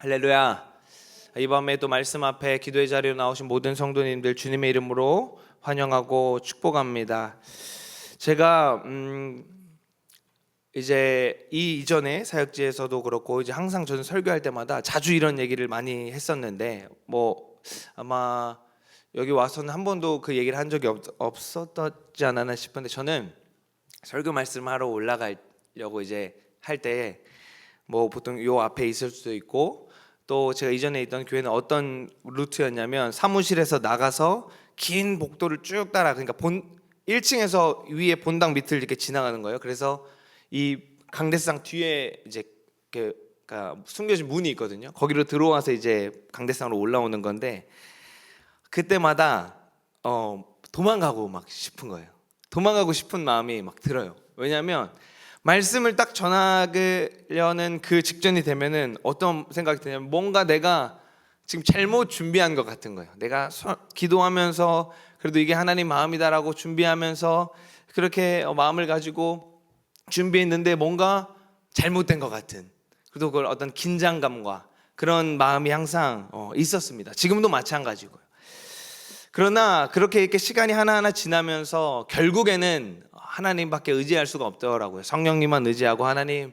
할렐루야. 이 밤에 또 말씀 앞에 기도의 자리로 나오신 모든 성도님들 주님의 이름으로 환영하고 축복합니다. 제가 이제 이 이전에 사역지에서도 그렇고 이제 항상 저는 설교할 때마다 자주 이런 얘기를 많이 했었는데 아마 여기 와서는 한 번도 그 얘기를 한 적이 없었지 않았나 싶은데, 저는 설교 말씀하러 올라가려고 이제 할 때 보통 요 앞에 있을 수도 있고, 또 제가 이전에 있던 교회는 어떤 루트였냐면 사무실에서 나가서 긴 복도를 쭉 따라, 그러니까 1층에서 위에 본당 밑을 이렇게 지나가는 거예요. 그래서 이 강대상 뒤에 이제 그러니까 숨겨진 문이 있거든요. 거기로 들어와서 이제 강대상으로 올라오는 건데, 그때마다 도망가고 막 싶은 거예요. 도망가고 싶은 마음이 막 들어요. 왜냐하면 말씀을 딱 전하려는 그 직전이 되면은 어떤 생각이 드냐면, 뭔가 내가 지금 잘못 준비한 것 같은 거예요. 내가 기도하면서 그래도 이게 하나님 마음이다라고 준비하면서 그렇게 마음을 가지고 준비했는데 뭔가 잘못된 것 같은, 그리고 그걸 어떤 긴장감과 그런 마음이 항상 있었습니다. 지금도 마찬가지고요. 그러나 그렇게 이렇게 시간이 하나하나 지나면서 결국에는 하나님밖에 의지할 수가 없더라고요. 성령님만 의지하고, 하나님,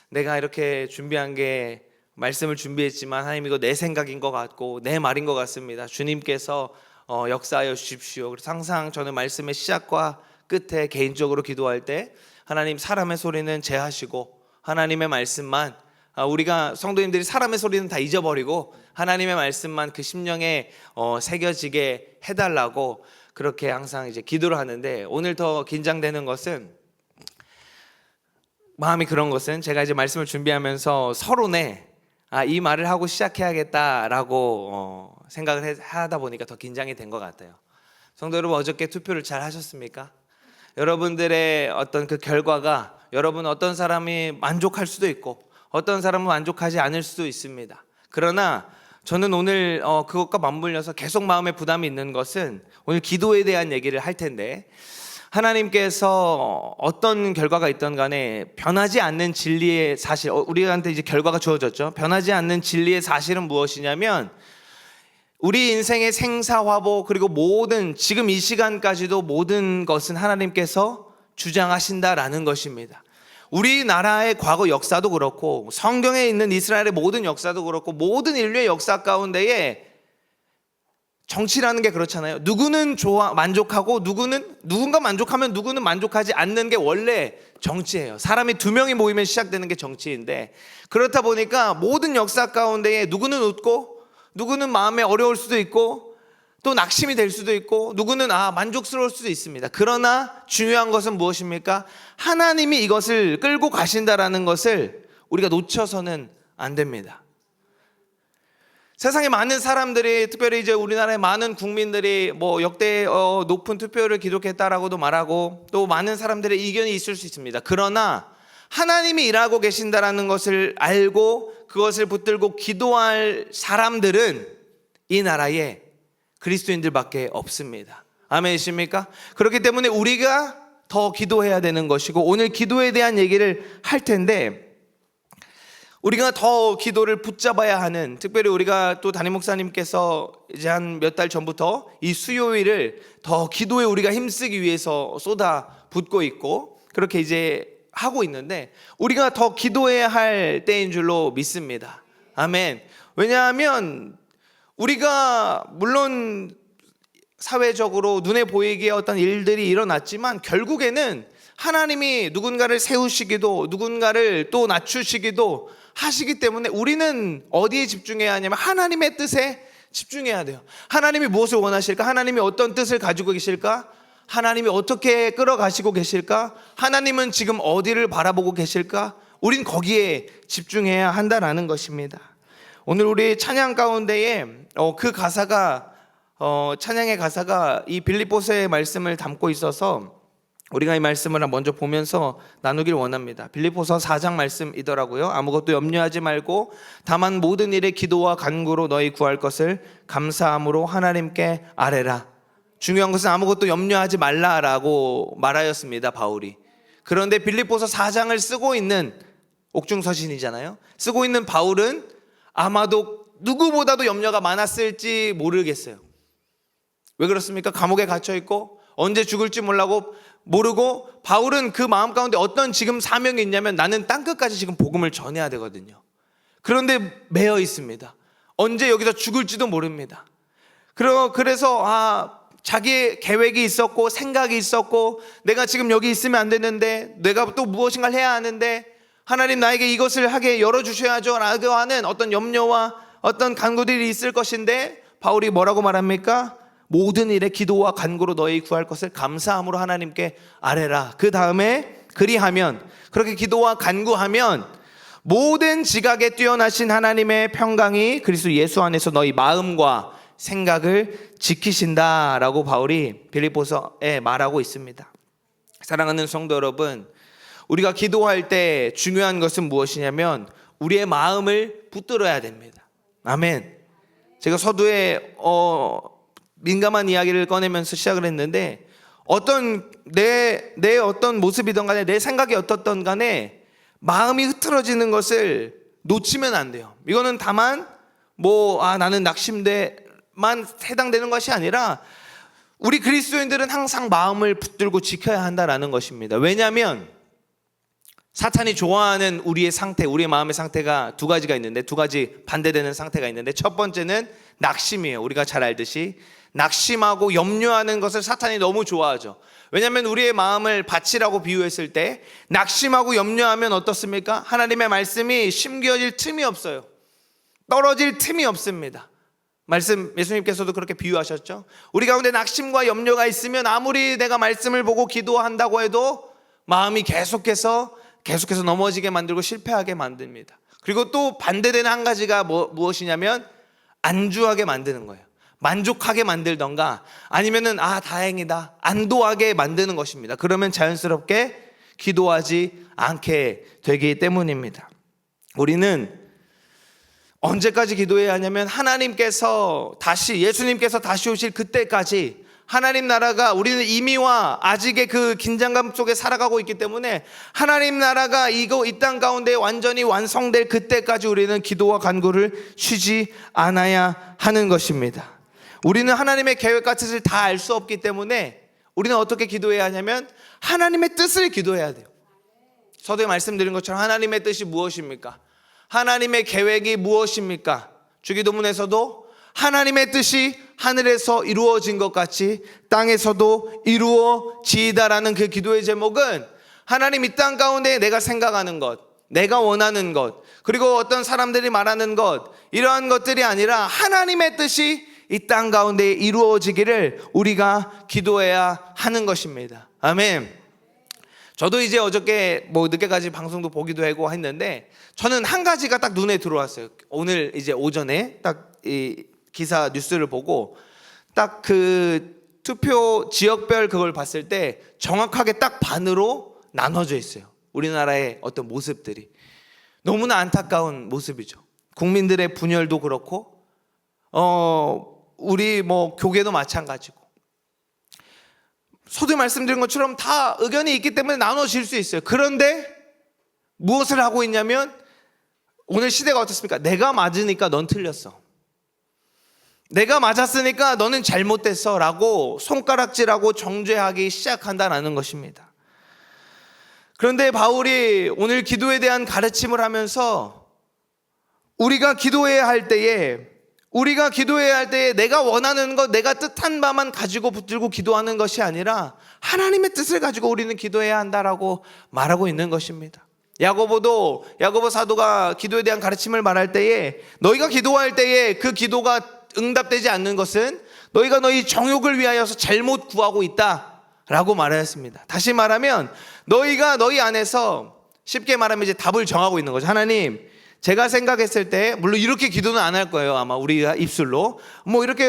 내가 이렇게 준비한 게 말씀을 준비했지만 하나님, 이거 내 생각인 것 같고 내 말인 것 같습니다. 주님께서 역사하여 주십시오. 그래서 항상 저는 말씀의 시작과 끝에 개인적으로 기도할 때 하나님, 사람의 소리는 제하시고 하나님의 말씀만, 우리가 성도님들이 사람의 소리는 다 잊어버리고 하나님의 말씀만 그 심령에 새겨지게 해달라고 그렇게 항상 이제 기도를 하는데, 오늘 더 긴장되는 것은, 마음이 그런 것은, 제가 이제 말씀을 준비하면서 서론에 이 말을 하고 시작해야겠다라고 생각을 하다 보니까 더 긴장이 된 것 같아요. 성도 여러분, 어저께 투표를 잘 하셨습니까? 여러분들의 어떤 그 결과가, 여러분 어떤 사람이 만족할 수도 있고 어떤 사람은 만족하지 않을 수도 있습니다. 그러나 저는 오늘 그것과 맞물려서 계속 마음에 부담이 있는 것은, 오늘 기도에 대한 얘기를 할 텐데, 하나님께서 어떤 결과가 있던 간에 변하지 않는 진리의 사실, 우리한테 이제 결과가 주어졌죠. 변하지 않는 진리의 사실은 무엇이냐면, 우리 인생의 생사화복, 그리고 모든, 지금 이 시간까지도 모든 것은 하나님께서 주장하신다라는 것입니다. 우리나라의 과거 역사도 그렇고 성경에 있는 이스라엘의 모든 역사도 그렇고 모든 인류의 역사 가운데에, 정치라는 게 그렇잖아요. 누구는 만족하고 누군가 만족하면 누구는 만족하지 않는 게 원래 정치예요. 사람이 2명이 모이면 시작되는 게 정치인데, 그렇다 보니까 모든 역사 가운데에 누구는 웃고 누구는 마음에 어려울 수도 있고 또 낙심이 될 수도 있고 누구는 만족스러울 수도 있습니다. 그러나 중요한 것은 무엇입니까? 하나님이 이것을 끌고 가신다라는 것을 우리가 놓쳐서는 안 됩니다. 세상에 많은 사람들이, 특별히 이제 우리나라의 많은 국민들이 역대 높은 투표를 기록했다라고도 말하고, 또 많은 사람들의 이견이 있을 수 있습니다. 그러나 하나님이 일하고 계신다라는 것을 알고 그것을 붙들고 기도할 사람들은 이 나라에 그리스도인들밖에 없습니다. 아멘이십니까? 그렇기 때문에 우리가 더 기도해야 되는 것이고, 오늘 기도에 대한 얘기를 할 텐데, 우리가 더 기도를 붙잡아야 하는, 특별히 우리가 또 담임 목사님께서 이제 한 몇 달 전부터 이 수요일을 더 기도에 우리가 힘쓰기 위해서 쏟아붓고 있고 그렇게 이제 하고 있는데, 우리가 더 기도해야 할 때인 줄로 믿습니다. 아멘. 왜냐하면 우리가 물론 사회적으로 눈에 보이게 어떤 일들이 일어났지만, 결국에는 하나님이 누군가를 세우시기도 누군가를 또 낮추시기도 하시기 때문에 우리는 어디에 집중해야 하냐면 하나님의 뜻에 집중해야 돼요. 하나님이 무엇을 원하실까? 하나님이 어떤 뜻을 가지고 계실까? 하나님이 어떻게 끌어가시고 계실까? 하나님은 지금 어디를 바라보고 계실까? 우린 거기에 집중해야 한다라는 것입니다. 오늘 우리 찬양 가운데에 그 가사가, 찬양의 가사가 이 빌립보서의 말씀을 담고 있어서 우리가 이 말씀을 먼저 보면서 나누길 원합니다. 빌립보서 4장 말씀이더라고요. 아무것도 염려하지 말고 다만 모든 일에 기도와 간구로 너희 구할 것을 감사함으로 하나님께 아뢰라. 중요한 것은 아무것도 염려하지 말라라고 말하였습니다, 바울이. 그런데 빌립보서 4장을 쓰고 있는 옥중서신이잖아요. 쓰고 있는 바울은 아마도 누구보다도 염려가 많았을지 모르겠어요. 왜 그렇습니까? 감옥에 갇혀 있고 언제 죽을지 모르고 바울은 그 마음 가운데 어떤 지금 사명이 있냐면 나는 땅끝까지 지금 복음을 전해야 되거든요. 그런데 매여 있습니다. 언제 여기서 죽을지도 모릅니다. 그래서 자기의 계획이 있었고 생각이 있었고 내가 지금 여기 있으면 안 되는데 내가 또 무엇인가를 해야 하는데 하나님 나에게 이것을 하게 열어주셔야죠 라고 하는 어떤 염려와 어떤 간구들이 있을 것인데 바울이 뭐라고 말합니까? 모든 일에 기도와 간구로 너희 구할 것을 감사함으로 하나님께 아뢰라. 그 다음에 그리하면 그렇게 기도와 간구하면 모든 지각에 뛰어나신 하나님의 평강이 그리스도 예수 안에서 너희 마음과 생각을 지키신다라고 바울이 빌립보서에 말하고 있습니다. 사랑하는 성도 여러분, 우리가 기도할 때 중요한 것은 무엇이냐면 우리의 마음을 붙들어야 됩니다. 아멘. 제가 서두에 민감한 이야기를 꺼내면서 시작을 했는데 내 어떤 모습이든 간에 내 생각이 어떻든 간에 마음이 흐트러지는 것을 놓치면 안 돼요. 이거는 다만 나는 낙심대만 해당되는 것이 아니라 우리 그리스도인들은 항상 마음을 붙들고 지켜야 한다라는 것입니다. 왜냐하면 사탄이 좋아하는 우리의 상태, 우리의 마음의 상태가 두 가지가 있는데 두 가지 반대되는 상태가 있는데 첫 번째는 낙심이에요. 우리가 잘 알듯이 낙심하고 염려하는 것을 사탄이 너무 좋아하죠. 왜냐하면 우리의 마음을 밭이라고 비유했을 때 낙심하고 염려하면 어떻습니까? 하나님의 말씀이 심겨질 틈이 없어요. 떨어질 틈이 없습니다. 예수님께서도 그렇게 비유하셨죠. 우리 가운데 낙심과 염려가 있으면 아무리 내가 말씀을 보고 기도한다고 해도 마음이 계속해서 넘어지게 만들고 실패하게 만듭니다. 그리고 또 반대되는 한 가지가 무엇이냐면 안주하게 만드는 거예요. 만족하게 만들던가 아니면은 다행이다 안도하게 만드는 것입니다. 그러면 자연스럽게 기도하지 않게 되기 때문입니다. 우리는 언제까지 기도해야 하냐면 예수님께서 다시 오실 그때까지 하나님 나라가 우리는 이미와 아직의 그 긴장감 속에 살아가고 있기 때문에 하나님 나라가 이 땅 가운데 완전히 완성될 그때까지 우리는 기도와 간구를 쉬지 않아야 하는 것입니다. 우리는 하나님의 계획과 뜻을 다 알 수 없기 때문에 우리는 어떻게 기도해야 하냐면 하나님의 뜻을 기도해야 돼요. 서두에 말씀드린 것처럼 하나님의 뜻이 무엇입니까? 하나님의 계획이 무엇입니까? 주기도문에서도 하나님의 뜻이 하늘에서 이루어진 것 같이 땅에서도 이루어지이다라는 그 기도의 제목은 하나님 이 땅 가운데 내가 생각하는 것, 내가 원하는 것, 그리고 어떤 사람들이 말하는 것, 이러한 것들이 아니라 하나님의 뜻이 이 땅 가운데 이루어지기를 우리가 기도해야 하는 것입니다. 아멘. 저도 이제 어저께 늦게까지 방송도 보기도 하고 했는데 저는 한 가지가 딱 눈에 들어왔어요. 오늘 이제 오전에 딱 이 기사 뉴스를 보고 딱 그 투표 지역별 그걸 봤을 때 정확하게 딱 반으로 나눠져 있어요. 우리나라의 어떤 모습들이 너무나 안타까운 모습이죠. 국민들의 분열도 그렇고 우리 교계도 마찬가지고 서두에 말씀드린 것처럼 다 의견이 있기 때문에 나눠질 수 있어요. 그런데 무엇을 하고 있냐면 오늘 시대가 어떻습니까? 내가 맞으니까 넌 틀렸어. 내가 맞았으니까 너는 잘못됐어 라고 손가락질하고 정죄하기 시작한다는 것입니다. 그런데 바울이 오늘 기도에 대한 가르침을 하면서 우리가 기도해야 할 때에 내가 원하는 것, 내가 뜻한 바만 가지고 붙들고 기도하는 것이 아니라 하나님의 뜻을 가지고 우리는 기도해야 한다라고 말하고 있는 것입니다. 야고보 사도가 기도에 대한 가르침을 말할 때에 너희가 기도할 때에 그 기도가 응답되지 않는 것은 너희가 너희 정욕을 위하여서 잘못 구하고 있다라고 말하였습니다. 다시 말하면 너희가 너희 안에서 쉽게 말하면 이제 답을 정하고 있는 거죠. 하나님, 제가 생각했을 때 물론 이렇게 기도는 안 할 거예요. 아마 우리가 입술로 이렇게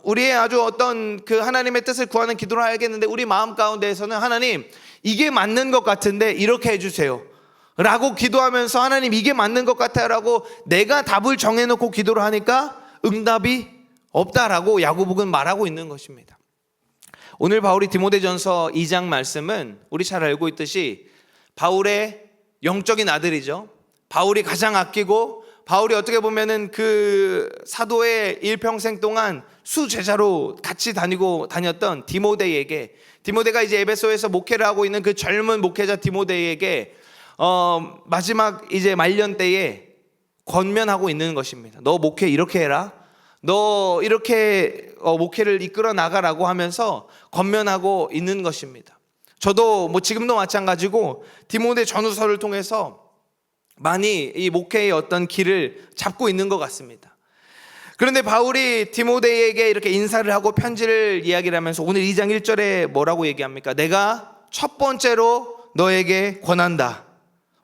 우리의 아주 어떤 그 하나님의 뜻을 구하는 기도를 하겠는데 우리 마음 가운데에서는 하나님 이게 맞는 것 같은데 이렇게 해주세요 라고 기도하면서 하나님 이게 맞는 것 같아요 라고 내가 답을 정해놓고 기도를 하니까 응답이 없다라고 야고보는 말하고 있는 것입니다. 오늘 바울이 디모데전서 2장 말씀은 우리 잘 알고 있듯이 바울의 영적인 아들이죠. 바울이 가장 아끼고 바울이 어떻게 보면은 그 사도의 일평생 동안 수제자로 같이 다녔던 디모데가 이제 에베소에서 목회를 하고 있는 그 젊은 목회자 디모데에게 마지막 이제 말년 때에 권면하고 있는 것입니다. 너 목회 이렇게 해라. 너 이렇게 목회를 이끌어 나가라고 하면서 권면하고 있는 것입니다. 저도 뭐 지금도 마찬가지고 디모데 전후서를 통해서 많이 이 목회의 어떤 길을 잡고 있는 것 같습니다. 그런데 바울이 디모데에게 이렇게 인사를 하고 편지를 이야기를 하면서 오늘 2장 1절에 뭐라고 얘기합니까? 내가 첫 번째로 너에게 권한다.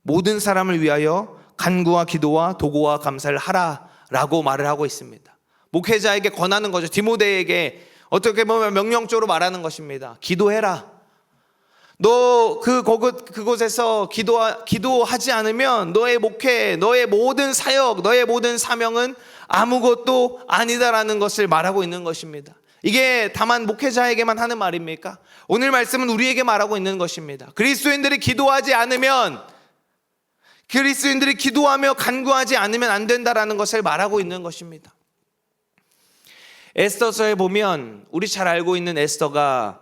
모든 사람을 위하여 간구와 기도와 도구와 감사를 하라 라고 말을 하고 있습니다. 목회자에게 권하는 거죠. 디모데에게 어떻게 보면 명령적으로 말하는 것입니다. 기도해라. 너 그곳에서 기도하지 않으면 너의 목회, 너의 모든 사역, 너의 모든 사명은 아무것도 아니다라는 것을 말하고 있는 것입니다. 이게 다만 목회자에게만 하는 말입니까? 오늘 말씀은 우리에게 말하고 있는 것입니다. 그리스도인들이 기도하며 간구하지 않으면 안 된다라는 것을 말하고 있는 것입니다. 에스더서에 보면 우리 잘 알고 있는 에스더가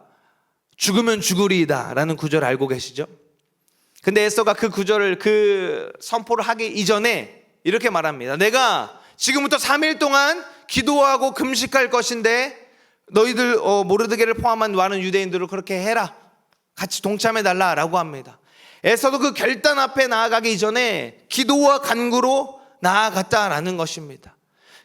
죽으면 죽으리이다 라는 구절을 알고 계시죠? 근데 에스더가 그 구절을 그 선포를 하기 이전에 이렇게 말합니다. 내가 지금부터 3일 동안 기도하고 금식할 것인데 너희들 모르드게를 포함한 많은 유대인들을 그렇게 해라. 같이 동참해달라 라고 합니다. 에스더도 그 결단 앞에 나아가기 이전에 기도와 간구로 나아갔다라는 것입니다.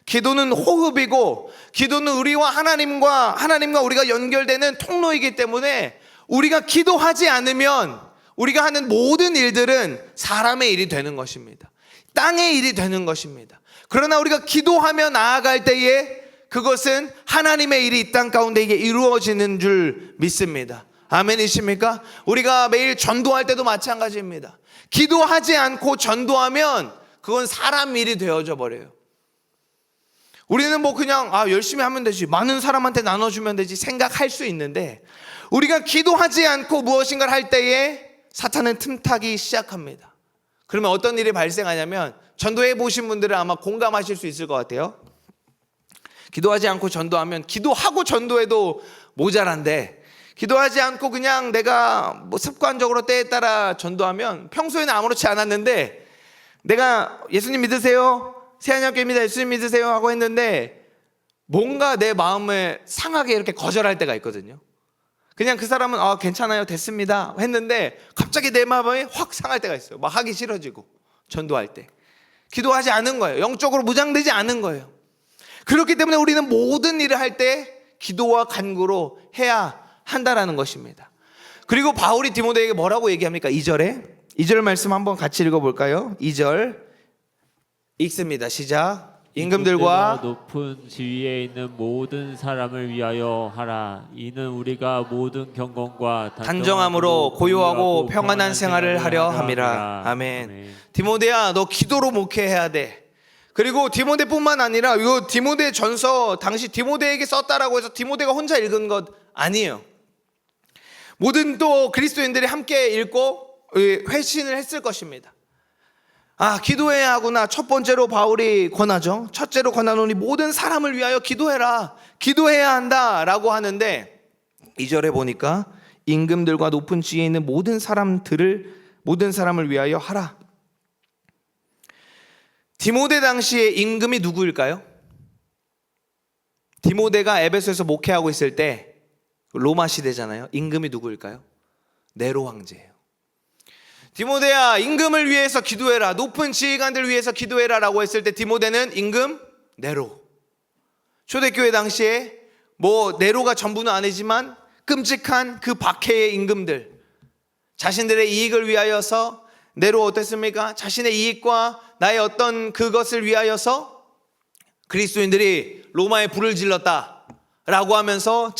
기도는 호흡이고 기도는 우리와 하나님과 우리가 연결되는 통로이기 때문에 우리가 기도하지 않으면 우리가 하는 모든 일들은 사람의 일이 되는 것입니다. 땅의 일이 되는 것입니다. 그러나 우리가 기도하며 나아갈 때에 그것은 하나님의 일이 이 땅 가운데 이게 이루어지는 줄 믿습니다. 아멘이십니까? 우리가 매일 전도할 때도 마찬가지입니다. 기도하지 않고 전도하면 그건 사람 일이 되어져 버려요. 우리는 뭐 그냥 열심히 하면 되지, 많은 사람한테 나눠주면 되지 생각할 수 있는데 우리가 기도하지 않고 무엇인가를 할 때에 사탄은 틈타기 시작합니다. 그러면 어떤 일이 발생하냐면, 전도해 보신 분들은 아마 공감하실 수 있을 것 같아요. 기도하지 않고 전도하면, 기도하고 전도해도 모자란데 기도하지 않고 그냥 내가 뭐 습관적으로 때에 따라 전도하면 평소에는 아무렇지 않았는데 내가 예수님 믿으세요? 새한역교회입니다. 예수님 믿으세요? 하고 했는데 뭔가 내 마음을 상하게 이렇게 거절할 때가 있거든요. 그냥 그 사람은 괜찮아요, 됐습니다 했는데 갑자기 내 마음이 확 상할 때가 있어요. 막 하기 싫어지고, 전도할 때 기도하지 않은 거예요. 영적으로 무장되지 않은 거예요. 그렇기 때문에 우리는 모든 일을 할 때 기도와 간구로 해야 한다라는 것입니다. 그리고 바울이 디모데에게 뭐라고 얘기합니까? 2절 말씀 한번 같이 읽어볼까요? 2절 읽습니다. 시작. 임금들과 높은 지위에 있는 모든 사람을 위하여 하라. 이는 우리가 모든 경건과 단정함으로 고요하고 평안한 생활을 하려 함이라. 아멘. 디모데야, 너 기도로 목회해야 돼. 그리고 디모데뿐만 아니라 이 디모데 전서 당시 디모데에게 썼다라고 해서 디모데가 혼자 읽은 것 아니에요. 모든 또 그리스도인들이 함께 읽고 회신을 했을 것입니다. 기도해야 하구나. 첫 번째로 바울이 권하죠. 첫째로 권하노니 모든 사람을 위하여 기도해라. 기도해야 한다라고 하는데 2절에 보니까 임금들과 높은 지위에 있는 모든 사람을 위하여 하라. 디모데 당시의 임금이 누구일까요? 디모데가 에베소에서 목회하고 있을 때 로마 시대잖아요. 임금이 누구일까요? 네로 황제예요. 디모데야, 임금을 위해서 기도해라. 높은 지휘관들 위해서 기도해라 라고 했을 때 디모데는 임금 네로. 초대교회 당시에 뭐 네로가 전부는 아니지만 끔찍한 그 박해의 임금들, 자신들의 이익을 위하여서 네로 어땠습니까? 자신의 이익과 나의 어떤 그것을 위하여서 그리스도인들이 로마에 불을 질렀다 라고 하면서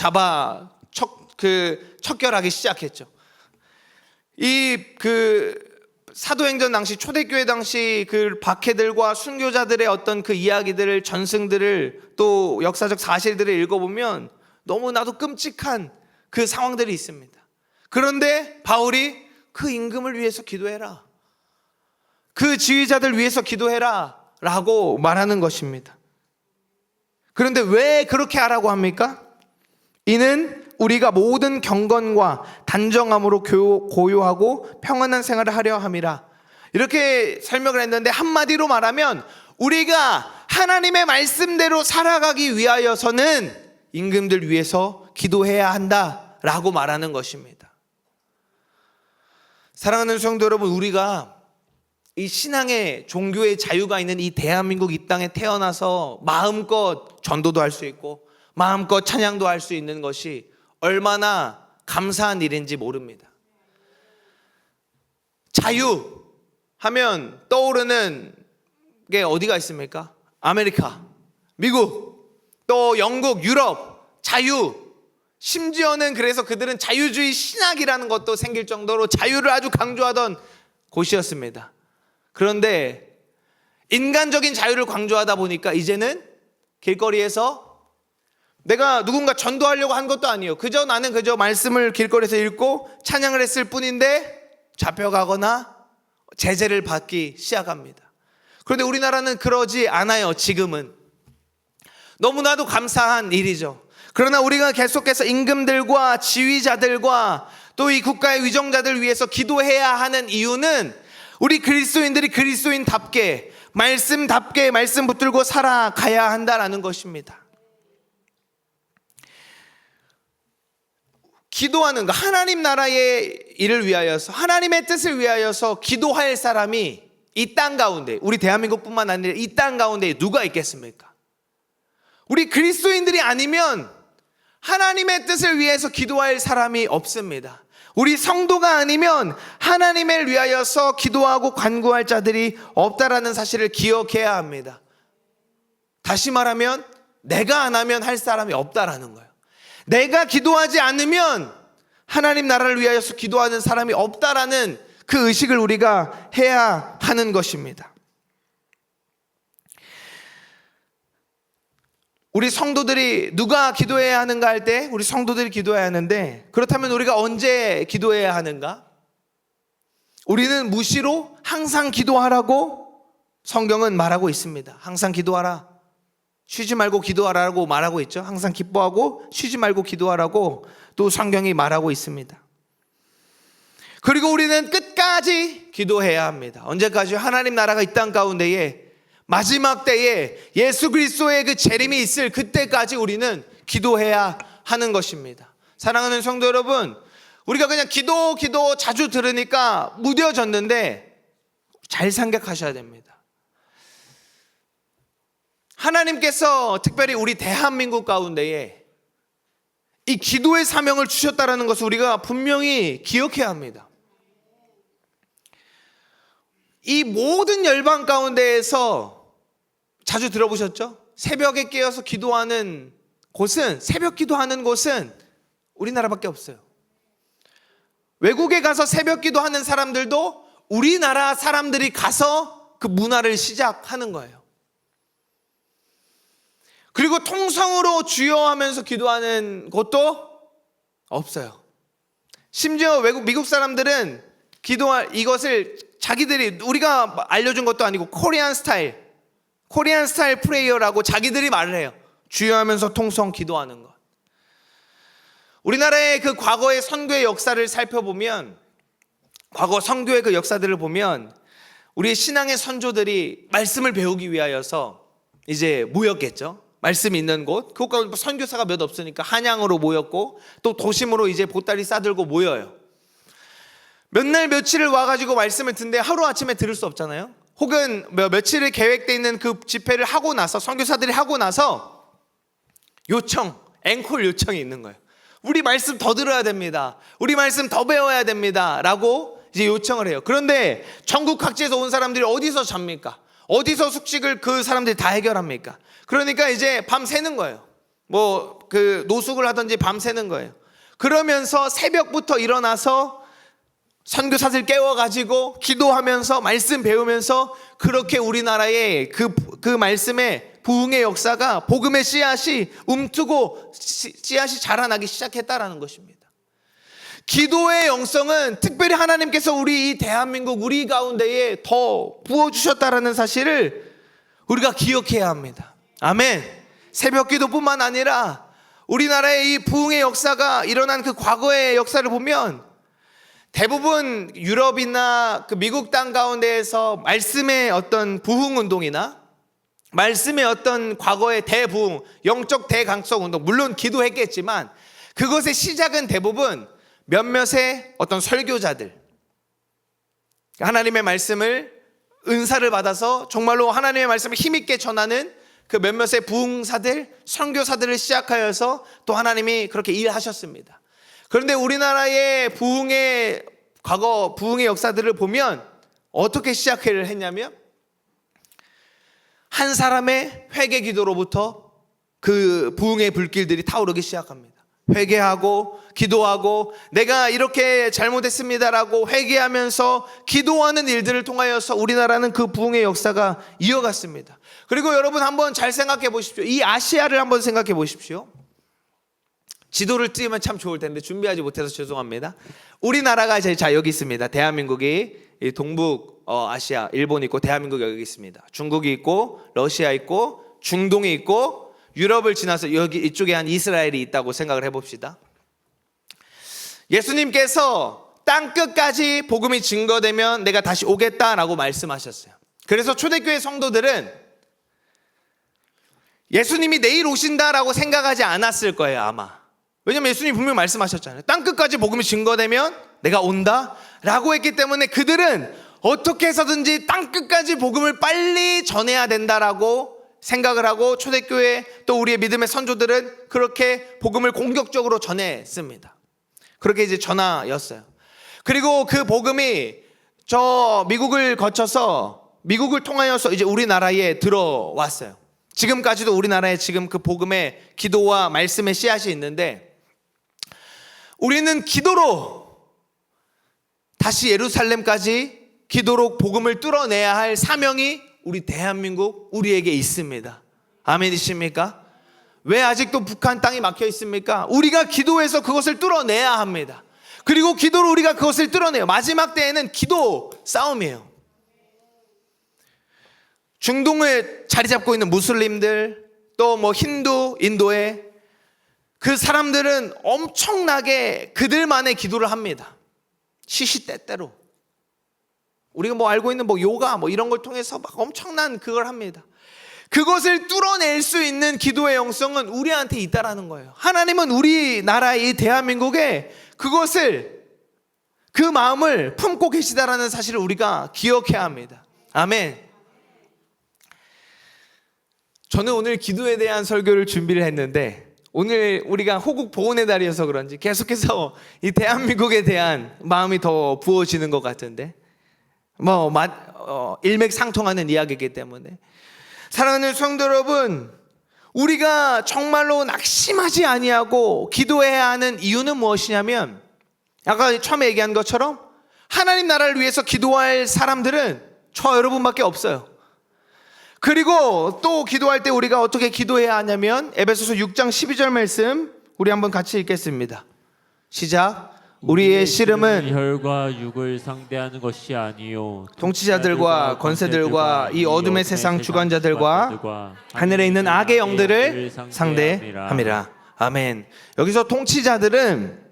척결하기 시작했죠. 사도행전 당시, 초대교회 당시 그 박해들과 순교자들의 어떤 그 이야기들을, 전승들을, 또 역사적 사실들을 읽어보면 너무나도 끔찍한 그 상황들이 있습니다. 그런데 바울이 그 임금을 위해서 기도해라, 그 지휘자들 위해서 기도해라 라고 말하는 것입니다. 그런데 왜 그렇게 하라고 합니까? 이는 우리가 모든 경건과 단정함으로 고요하고 평안한 생활을 하려 함이라. 이렇게 설명을 했는데 한마디로 말하면 우리가 하나님의 말씀대로 살아가기 위하여서는 임금들 위해서 기도해야 한다라고 말하는 것입니다. 사랑하는 성도 여러분, 우리가 이 신앙의 종교의 자유가 있는 이 대한민국 이 땅에 태어나서 마음껏 전도도 할 수 있고 마음껏 찬양도 할 수 있는 것이 얼마나 감사한 일인지 모릅니다. 자유 하면 떠오르는 게 어디가 있습니까? 아메리카, 미국, 또 영국, 유럽, 자유. 심지어는 그래서 그들은 자유주의 신학이라는 것도 생길 정도로 자유를 아주 강조하던 곳이었습니다. 그런데 인간적인 자유를 강조하다 보니까 이제는 길거리에서 내가 누군가 전도하려고 한 것도 아니에요. 나는 그저 말씀을 길거리에서 읽고 찬양을 했을 뿐인데 잡혀가거나 제재를 받기 시작합니다. 그런데 우리나라는 그러지 않아요. 지금은 너무나도 감사한 일이죠. 그러나 우리가 계속해서 임금들과 지휘자들과 또 이 국가의 위정자들 위해서 기도해야 하는 이유는 우리 그리스도인들이 그리스도인답게 말씀답게 말씀 붙들고 살아가야 한다라는 것입니다. 기도하는 거, 하나님 나라의 일을 위하여서, 하나님의 뜻을 위하여서 기도할 사람이 이 땅 가운데, 우리 대한민국뿐만 아니라 이 땅 가운데 누가 있겠습니까? 우리 그리스도인들이 아니면 하나님의 뜻을 위해서 기도할 사람이 없습니다. 우리 성도가 아니면 하나님을 위하여서 기도하고 간구할 자들이 없다라는 사실을 기억해야 합니다. 다시 말하면 내가 안 하면 할 사람이 없다라는 거예요. 내가 기도하지 않으면 하나님 나라를 위하여서 기도하는 사람이 없다라는 그 의식을 우리가 해야 하는 것입니다. 우리 성도들이 누가 기도해야 하는가 할 때 우리 성도들이 기도해야 하는데, 그렇다면 우리가 언제 기도해야 하는가? 우리는 무시로 항상 기도하라고 성경은 말하고 있습니다. 항상 기도하라, 쉬지 말고 기도하라고 말하고 있죠. 항상 기뻐하고 쉬지 말고 기도하라고 또 성경이 말하고 있습니다. 그리고 우리는 끝까지 기도해야 합니다. 언제까지? 하나님 나라가 이 땅 가운데에 마지막 때에 예수 그리스도의 그 재림이 있을 그때까지 우리는 기도해야 하는 것입니다. 사랑하는 성도 여러분, 우리가 그냥 기도 자주 들으니까 무뎌졌는데 잘 생각하셔야 됩니다. 하나님께서 특별히 우리 대한민국 가운데에 이 기도의 사명을 주셨다는 것을 우리가 분명히 기억해야 합니다. 이 모든 열방 가운데에서 자주 들어보셨죠? 새벽에 깨어서 기도하는 곳은, 새벽 기도하는 곳은 우리나라밖에 없어요. 외국에 가서 새벽 기도하는 사람들도 우리나라 사람들이 가서 그 문화를 시작하는 거예요. 그리고 통성으로 주여 하면서 기도하는 곳도 없어요. 심지어 미국 사람들은 기도할 이것을 자기들이, 우리가 알려준 것도 아니고 코리안 스타일 프레이어라고 자기들이 말을 해요. 주여 하면서 통성 기도하는 것. 우리나라의 그 과거의 선교의 역사를 살펴보면, 과거 선교의 그 역사들을 보면 우리의 신앙의 선조들이 말씀을 배우기 위하여서 이제 모였겠죠. 말씀 있는 곳, 그곳가 선교사가 몇 없으니까 한양으로 모였고, 또 도심으로 이제 보따리 싸들고 모여요. 몇 날 며칠을 와가지고 말씀을 듣는데 하루아침에 들을 수 없잖아요. 혹은 며칠을 계획되어 있는 그 집회를 하고 나서, 선교사들이 하고 나서 앵콜 요청이 있는 거예요. 우리 말씀 더 들어야 됩니다. 우리 말씀 더 배워야 됩니다. 라고 이제 요청을 해요. 그런데 전국 각지에서 온 사람들이 어디서 잡니까? 어디서 숙식을 그 사람들이 다 해결합니까? 그러니까 이제 밤 새는 거예요. 그 노숙을 하든지 밤 새는 거예요. 그러면서 새벽부터 일어나서 선교사들 깨워가지고 기도하면서 말씀 배우면서 그렇게 우리나라의 그 말씀의 부흥의 역사가, 복음의 씨앗이 움트고 씨앗이 자라나기 시작했다라는 것입니다. 기도의 영성은 특별히 하나님께서 우리 이 대한민국, 우리 가운데에 더 부어주셨다라는 사실을 우리가 기억해야 합니다. 아멘. 새벽 기도뿐만 아니라 우리나라의 이 부흥의 역사가 일어난 그 과거의 역사를 보면 대부분 유럽이나 그 미국 땅 가운데에서 말씀의 어떤 부흥 운동이나 말씀의 어떤 과거의 대부흥, 영적 대강성 운동, 물론 기도했겠지만 그것의 시작은 대부분 몇몇의 어떤 설교자들, 하나님의 말씀을 은사를 받아서 정말로 하나님의 말씀을 힘있게 전하는 그 몇몇의 부흥사들, 선교사들을 시작하여서 또 하나님이 그렇게 일하셨습니다. 그런데 우리나라의 부흥의 과거 부흥의 역사들을 보면 어떻게 시작을 했냐면 한 사람의 회개 기도로부터 그 부흥의 불길들이 타오르기 시작합니다. 회개하고 기도하고 내가 이렇게 잘못했습니다라고 회개하면서 기도하는 일들을 통하여서 우리나라는 그 부흥의 역사가 이어갔습니다. 그리고 여러분 한번 잘 생각해 보십시오. 이 아시아를 한번 생각해 보십시오. 지도를 띄우면 참 좋을 텐데 준비하지 못해서 죄송합니다. 우리나라가 자 여기 있습니다. 대한민국이 동북 아시아, 일본 있고 대한민국 여기 있습니다. 중국이 있고 러시아 있고 중동이 있고 유럽을 지나서 여기 이쪽에 한 이스라엘이 있다고 생각을 해봅시다. 예수님께서 땅 끝까지 복음이 증거되면 내가 다시 오겠다라고 말씀하셨어요. 그래서 초대교회 성도들은 예수님이 내일 오신다라고 생각하지 않았을 거예요, 아마. 왜냐면 예수님이 분명히 말씀하셨잖아요. 땅 끝까지 복음이 증거되면 내가 온다라고 했기 때문에 그들은 어떻게 해서든지 땅 끝까지 복음을 빨리 전해야 된다라고 생각을 하고 초대교회 또 우리의 믿음의 선조들은 그렇게 복음을 공격적으로 전했습니다. 그렇게 이제 전하였어요. 그리고 그 복음이 저 미국을 거쳐서 미국을 통하여서 이제 우리나라에 들어왔어요. 지금까지도 우리나라에 지금 그 복음의 기도와 말씀의 씨앗이 있는데 우리는 기도로 다시 예루살렘까지 기도로 복음을 뚫어내야 할 사명이 우리 대한민국 우리에게 있습니다. 아멘이십니까? 왜 아직도 북한 땅이 막혀 있습니까? 우리가 기도해서 그것을 뚫어내야 합니다. 그리고 기도로 우리가 그것을 뚫어내요. 마지막 때에는 기도 싸움이에요. 중동에 자리 잡고 있는 무슬림들 또 뭐 힌두, 인도에 그 사람들은 엄청나게 그들만의 기도를 합니다. 시시때때로. 우리가 뭐 알고 있는 뭐 요가 뭐 이런 걸 통해서 막 엄청난 그걸 합니다. 그것을 뚫어낼 수 있는 기도의 영성은 우리한테 있다라는 거예요. 하나님은 우리나라의 대한민국에 그것을 그 마음을 품고 계시다라는 사실을 우리가 기억해야 합니다. 아멘. 저는 오늘 기도에 대한 설교를 준비를 했는데 오늘 우리가 호국 보훈의 달이어서 그런지 계속해서 이 대한민국에 대한 마음이 더 부어지는 것 같은데 일맥상통하는 이야기이기 때문에 사랑하는 성도 여러분, 우리가 정말로 낙심하지 아니하고 기도해야 하는 이유는 무엇이냐면 아까 처음에 얘기한 것처럼 하나님 나라를 위해서 기도할 사람들은 저 여러분밖에 없어요. 그리고 또 기도할 때 우리가 어떻게 기도해야 하냐면 에베소서 6장 12절 말씀 우리 한번 같이 읽겠습니다. 시작. 우리의 씨름은 혈과 육을 상대하는 것이 아니요 통치자들과 권세들과 이 어둠의 세상 주관자들과 하늘에 있는 악의 영들을 상대함이라. 아멘. 여기서 통치자들은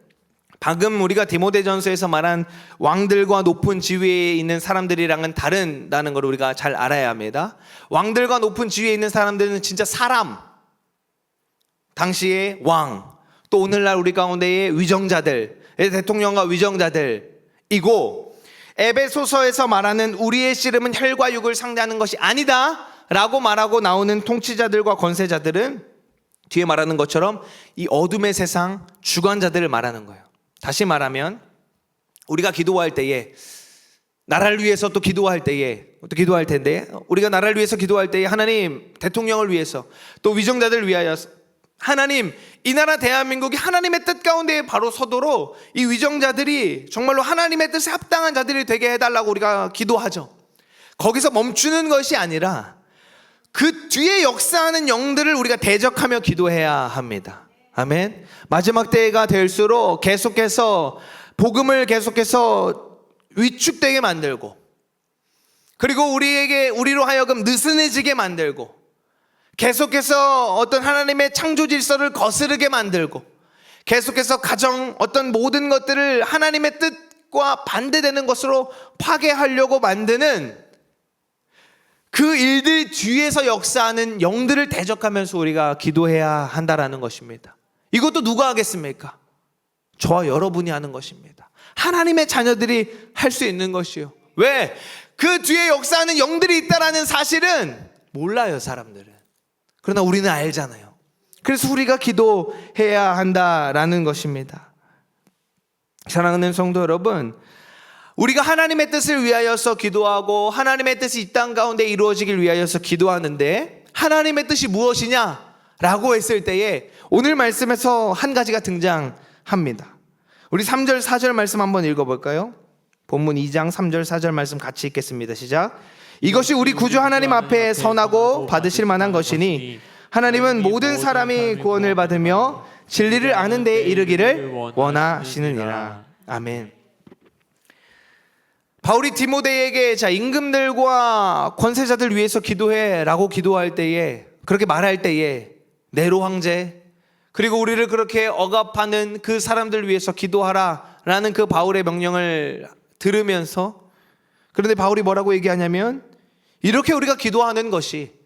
방금 우리가 디모데전서에서 말한 왕들과 높은 지위에 있는 사람들이랑은 다른다는 걸 우리가 잘 알아야 합니다. 왕들과 높은 지위에 있는 사람들은 진짜 사람, 당시의 왕, 또 오늘날 우리 가운데의 위정자들, 대통령과 위정자들이고, 에베소서에서 말하는 우리의 씨름은 혈과 육을 상대하는 것이 아니다 라고 말하고 나오는 통치자들과 권세자들은 뒤에 말하는 것처럼 이 어둠의 세상 주관자들을 말하는 거예요. 다시 말하면 우리가 기도할 때에 나라를 위해서 또 기도할 때에 또 기도할 텐데 우리가 나라를 위해서 기도할 때에 하나님 대통령을 위해서 또 위정자들을 위하여 하나님 이 나라 대한민국이 하나님의 뜻 가운데 바로 서도록 이 위정자들이 정말로 하나님의 뜻에 합당한 자들이 되게 해달라고 우리가 기도하죠. 거기서 멈추는 것이 아니라 그 뒤에 역사하는 영들을 우리가 대적하며 기도해야 합니다. 아멘. 마지막 때가 될수록 계속해서 복음을 계속해서 위축되게 만들고 그리고 우리로 하여금 느슨해지게 만들고, 계속해서 어떤 하나님의 창조 질서를 거스르게 만들고, 계속해서 가정 어떤 모든 것들을 하나님의 뜻과 반대되는 것으로 파괴하려고 만드는 그 일들 뒤에서 역사하는 영들을 대적하면서 우리가 기도해야 한다라는 것입니다. 이것도 누가 하겠습니까? 저와 여러분이 하는 것입니다. 하나님의 자녀들이 할 수 있는 것이요. 왜? 그 뒤에 역사하는 영들이 있다라는 사실은 몰라요, 사람들은. 그러나 우리는 알잖아요. 그래서 우리가 기도해야 한다라는 것입니다. 사랑하는 성도 여러분, 우리가 하나님의 뜻을 위하여서 기도하고 하나님의 뜻이 이 땅 가운데 이루어지길 위하여서 기도하는데, 하나님의 뜻이 무엇이냐라고 했을 때에 오늘 말씀에서 한 가지가 등장합니다. 우리 3절 4절 말씀 한번 읽어볼까요? 본문 2장 3절 4절 말씀 같이 읽겠습니다. 시작. 이것이 우리 구주 하나님 앞에 선하고 받으실 만한 것이니 하나님은 모든 사람이 구원을 받으며 진리를 아는 데에 이르기를 원하시느니라. 아멘. 바울이 디모데에게 임금들과 권세자들 위해서 기도해라고 기도할 때에, 그렇게 말할 때에 네로 황제, 그리고 우리를 그렇게 억압하는 그 사람들 위해서 기도하라라는 그 바울의 명령을 들으면서, 그런데 바울이 뭐라고 얘기하냐면, 이렇게 우리가 기도하는 것이,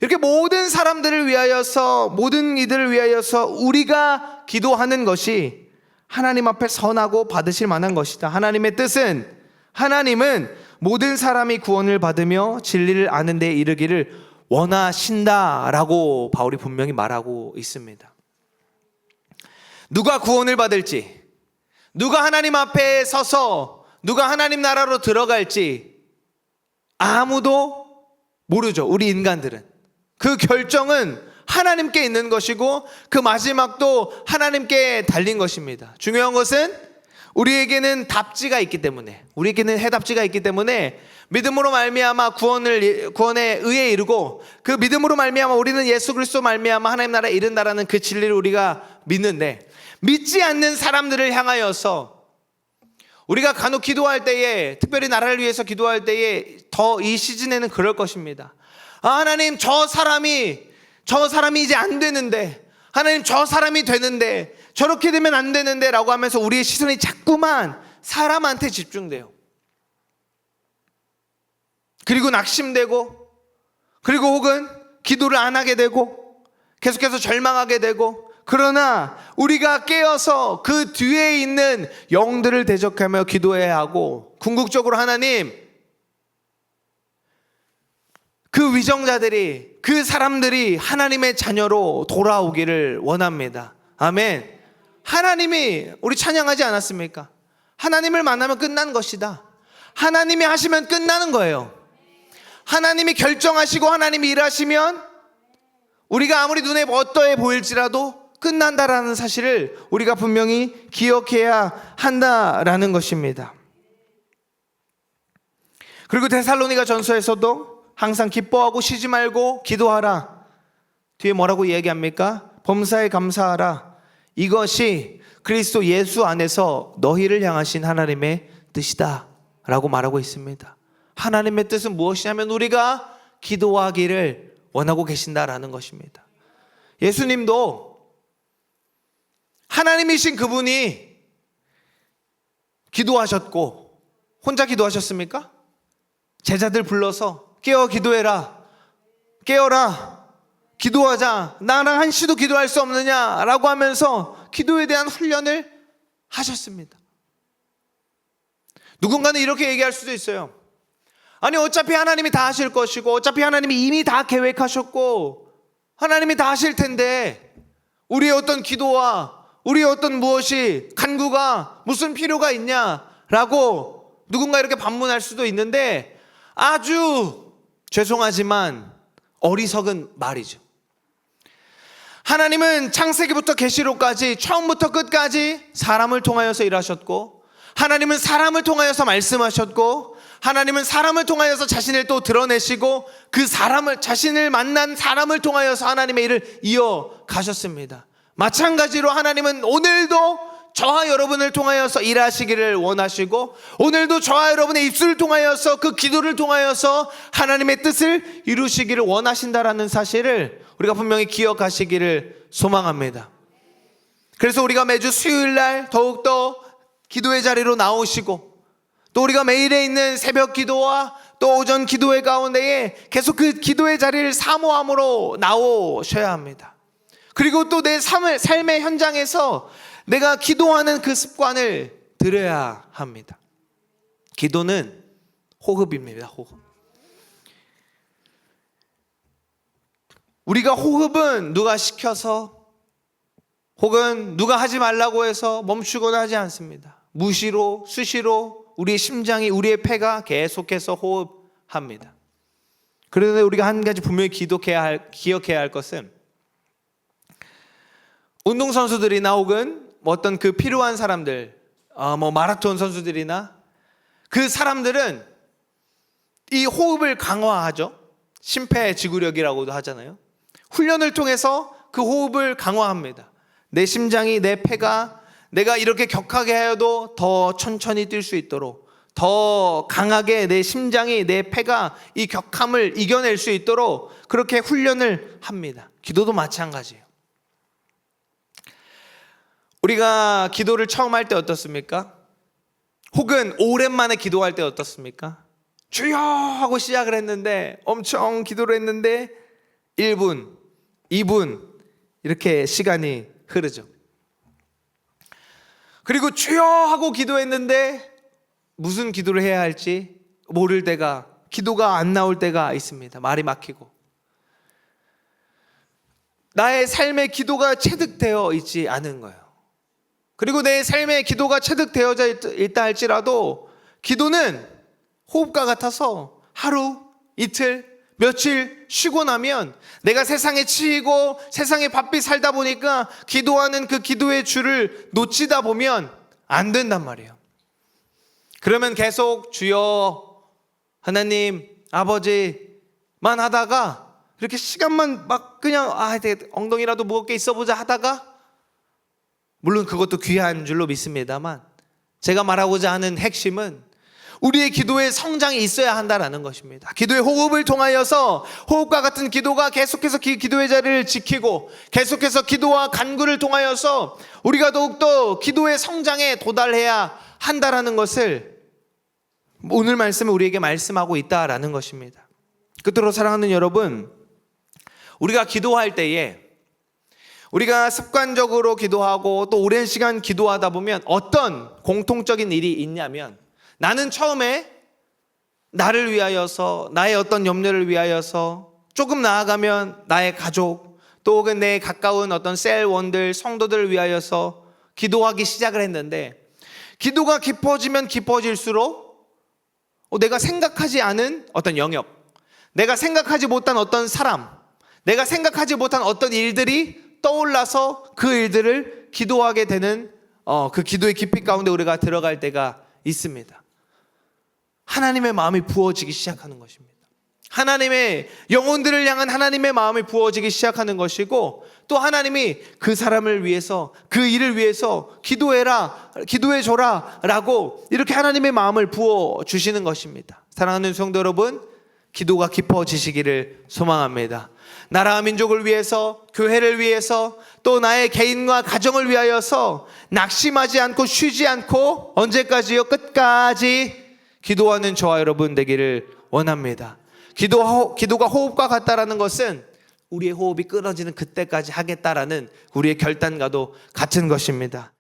이렇게 모든 사람들을 위하여서, 모든 이들을 위하여서 우리가 기도하는 것이 하나님 앞에 선하고 받으실 만한 것이다. 하나님의 뜻은, 하나님은 모든 사람이 구원을 받으며 진리를 아는 데 이르기를 원하신다라고 바울이 분명히 말하고 있습니다. 누가 구원을 받을지, 누가 하나님 앞에 서서 누가 하나님 나라로 들어갈지 아무도 모르죠. 우리 인간들은. 그 결정은 하나님께 있는 것이고 그 마지막도 하나님께 달린 것입니다. 중요한 것은 우리에게는 답지가 있기 때문에, 우리에게는 해답지가 있기 때문에 믿음으로 말미암아 구원의 의에 이르고, 그 믿음으로 말미암아 우리는 예수 그리스도 말미암아 하나님 나라에 이른다라는 그 진리를 우리가 믿는데, 믿지 않는 사람들을 향하여서 우리가 간혹 기도할 때에, 특별히 나라를 위해서 기도할 때에 더 이 시즌에는 그럴 것입니다. 하나님, 저 사람이 이제 안 되는데, 하나님 저 사람이 되는데, 저렇게 되면 안 되는데 라고 하면서 우리의 시선이 자꾸만 사람한테 집중돼요. 그리고 낙심되고, 그리고 혹은 기도를 안 하게 되고, 계속해서 절망하게 되고, 그러나 우리가 깨어서 그 뒤에 있는 영들을 대적하며 기도해야 하고, 궁극적으로 하나님, 그 위정자들이, 그 사람들이 하나님의 자녀로 돌아오기를 원합니다. 아멘. 하나님이, 우리 찬양하지 않았습니까? 하나님을 만나면 끝난 것이다. 하나님이 하시면 끝나는 거예요. 하나님이 결정하시고 하나님이 일하시면 우리가 아무리 눈에 어떠해 보일지라도 끝난다라는 사실을 우리가 분명히 기억해야 한다라는 것입니다. 그리고 데살로니가 전서에서도 항상 기뻐하고 쉬지 말고 기도하라. 뒤에 뭐라고 이야기합니까? 범사에 감사하라. 이것이 그리스도 예수 안에서 너희를 향하신 하나님의 뜻이다 라고 말하고 있습니다. 하나님의 뜻은 무엇이냐면 우리가 기도하기를 원하고 계신다라는 것입니다. 예수님도 하나님이신 그분이 기도하셨고, 혼자 기도하셨습니까? 제자들 불러서 깨어 기도해라, 깨어라, 기도하자, 나랑 한시도 기도할 수 없느냐라고 하면서 기도에 대한 훈련을 하셨습니다. 누군가는 이렇게 얘기할 수도 있어요. 아니, 어차피 하나님이 다 하실 것이고, 어차피 하나님이 이미 다 계획하셨고, 하나님이 다 하실 텐데 우리의 어떤 기도와 우리의 어떤 무엇이, 간구가 무슨 필요가 있냐라고 누군가 이렇게 반문할 수도 있는데, 아주 죄송하지만 어리석은 말이죠. 하나님은 창세기부터 계시록까지 처음부터 끝까지 사람을 통하여서 일하셨고, 하나님은 사람을 통하여서 말씀하셨고, 하나님은 사람을 통하여서 자신을 또 드러내시고, 그 사람을, 자신을 만난 사람을 통하여서 하나님의 일을 이어가셨습니다. 마찬가지로 하나님은 오늘도 저와 여러분을 통하여서 일하시기를 원하시고, 오늘도 저와 여러분의 입술을 통하여서 그 기도를 통하여서 하나님의 뜻을 이루시기를 원하신다라는 사실을 우리가 분명히 기억하시기를 소망합니다. 그래서 우리가 매주 수요일날 더욱더 기도의 자리로 나오시고, 또 우리가 매일에 있는 새벽 기도와 또 오전 기도회 가운데에 계속 그 기도의 자리를 사모함으로 나오셔야 합니다. 그리고 또 내 삶의 현장에서 내가 기도하는 그 습관을 들여야 합니다. 기도는 호흡입니다. 호흡. 우리가 호흡은 누가 시켜서 혹은 누가 하지 말라고 해서 멈추거나 하지 않습니다. 무시로, 수시로 우리의 심장이, 우리의 폐가 계속해서 호흡합니다. 그런데 우리가 한 가지 분명히 기억해야 할 것은, 운동선수들이나 혹은 어떤 그 필요한 사람들, 마라톤 선수들이나 그 사람들은 이 호흡을 강화하죠. 심폐지구력이라고도 하잖아요. 훈련을 통해서 그 호흡을 강화합니다. 내 심장이, 내 폐가 내가 이렇게 격하게 하여도 더 천천히 뛸 수 있도록, 더 강하게 내 심장이, 내 폐가 이 격함을 이겨낼 수 있도록 그렇게 훈련을 합니다. 기도도 마찬가지예요. 우리가 기도를 처음 할 때 어떻습니까? 혹은 오랜만에 기도할 때 어떻습니까? 주여 하고 시작을 했는데, 엄청 기도를 했는데 1분, 2분 이렇게 시간이 흐르죠. 그리고 주여 하고 기도했는데 무슨 기도를 해야 할지 모를 때가, 기도가 안 나올 때가 있습니다. 말이 막히고. 나의 삶의 기도가 체득되어 있지 않은 거예요. 그리고 내 삶의 기도가 체득되어져 있다 할지라도 기도는 호흡과 같아서 하루, 이틀, 며칠 쉬고 나면 내가 세상에 치이고 세상에 바삐 살다 보니까 기도하는 그 기도의 줄을 놓치다 보면 안 된단 말이에요. 그러면 계속 주여, 하나님, 아버지만 하다가 이렇게 시간만 막 그냥 엉덩이라도 무겁게 있어보자 하다가, 물론 그것도 귀한 줄로 믿습니다만 제가 말하고자 하는 핵심은 우리의 기도에 성장이 있어야 한다는 것입니다. 기도의 호흡을 통하여서 호흡과 같은 기도가 계속해서 기도의 자리를 지키고, 계속해서 기도와 간구를 통하여서 우리가 더욱더 기도의 성장에 도달해야 한다는 것을 오늘 말씀은 우리에게 말씀하고 있다라는 것입니다. 끝으로 사랑하는 여러분, 우리가 기도할 때에 우리가 습관적으로 기도하고 또 오랜 시간 기도하다 보면 어떤 공통적인 일이 있냐면, 나는 처음에 나를 위하여서, 나의 어떤 염려를 위하여서, 조금 나아가면 나의 가족, 또 혹은 내 가까운 어떤 셀원들, 성도들을 위하여서 기도하기 시작을 했는데, 기도가 깊어지면 깊어질수록 내가 생각하지 않은 어떤 영역, 내가 생각하지 못한 어떤 사람, 내가 생각하지 못한 어떤 일들이 떠올라서 그 일들을 기도하게 되는 그 기도의 깊이 가운데 우리가 들어갈 때가 있습니다. 하나님의 마음이 부어지기 시작하는 것입니다. 하나님의 영혼들을 향한 하나님의 마음이 부어지기 시작하는 것이고, 또 하나님이 그 사람을 위해서, 그 일을 위해서 기도해라, 기도해줘라 라고 이렇게 하나님의 마음을 부어주시는 것입니다. 사랑하는 성도 여러분, 기도가 깊어지시기를 소망합니다. 나라와 민족을 위해서, 교회를 위해서, 또 나의 개인과 가정을 위하여서 낙심하지 않고 쉬지 않고 언제까지요? 끝까지 기도하는 저와 여러분 되기를 원합니다. 기도가 호흡과 같다라는 것은 우리의 호흡이 끊어지는 그때까지 하겠다라는 우리의 결단과도 같은 것입니다.